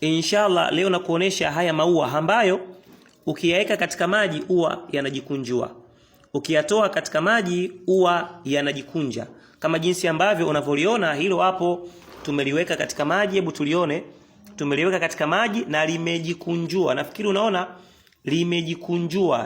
Inshallah leo nakuonesha haya maua ambayo ukiyaweka katika maji huwa yanajikunjua. Ukiyatoa katika maji huwa yanajikunja. Kama jinsi ambavyo unavyoliona hilo hapo tumeliweka katika maji, hebu tulione. Tumeliweka katika maji na limejikunjua. Nafikiri unaona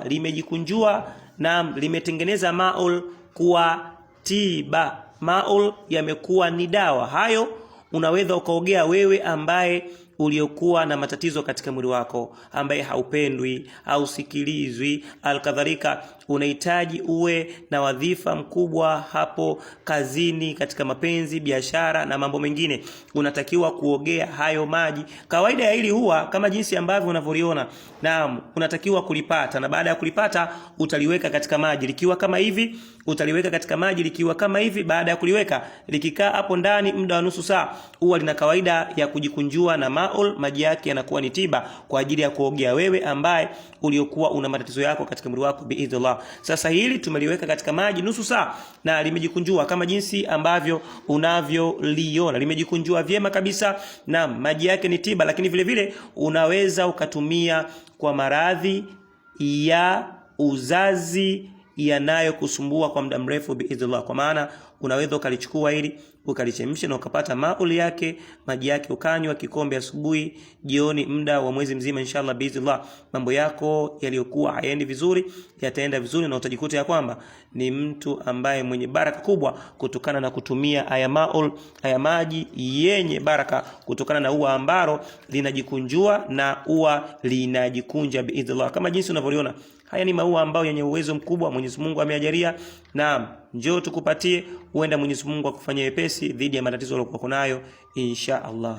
limejikunjua na limetengeneza maul kuwa tiba. Maul yamekuwa ni dawa. Hayo unaweza ukaogea wewe ambaye uliokuwa na matatizo katika mwili wako, ambaye haupendwi, hausikilizwi, alkadhalika unahitaji uwe na wadhifa mkubwa hapo kazini, katika mapenzi, biashara na mambo mengine, unatakiwa kuogea hayo maji. Kawaida ya hili huwa kama jinsi ambavyo unavyoliona. Naam, unatakiwa kulipata, na baada ya kulipata utaliweka katika maji likiwa kama hivi, utaliweka katika maji likiwa kama hivi. Baada ya kuliweka likikaa hapo ndani muda wa nusu saa, huwa lina kawaida ya kujikunjua na maul, maji yake yanakuwa ni tiba kwa ajili ya kuogea wewe ambaye uliokuwa una matatizo yako katika mwili wako biidhnillah. Sasa hili tumeliweka katika maji nusu saa na limejikunjua kama jinsi ambavyo unavyoliona, limejikunjua vyema kabisa na maji yake ni tiba. Lakini vile vile unaweza ukatumia kwa maradhi ya uzazi yanayokusumbua kwa muda mrefu biidhnillah. Kwa maana unaweza ukalichukua hili ukalichemsha na ukapata mauli yake, maji yake ukanywa kikombe asubuhi, jioni, muda wa mwezi mzima inshallah biidhnillah. Mambo yako yaliyokuwa hayaendi vizuri yataenda vizuri na utajikuta ya kwamba ni mtu ambaye mwenye baraka kubwa kutokana na kutumia haya maul, haya maji yenye baraka, kutokana na ua ambalo linajikunjua na ua linajikunja biidhnillah. Kama jinsi unavyoliona, haya ni maua ambayo yenye uwezo mkubwa Mwenyezi Mungu ameajalia. Naam, njoo tukupatie, huenda Mwenyezi Mungu akufanyie wepesi dhidi ya matatizo uliyokuwa nayo insha Allah.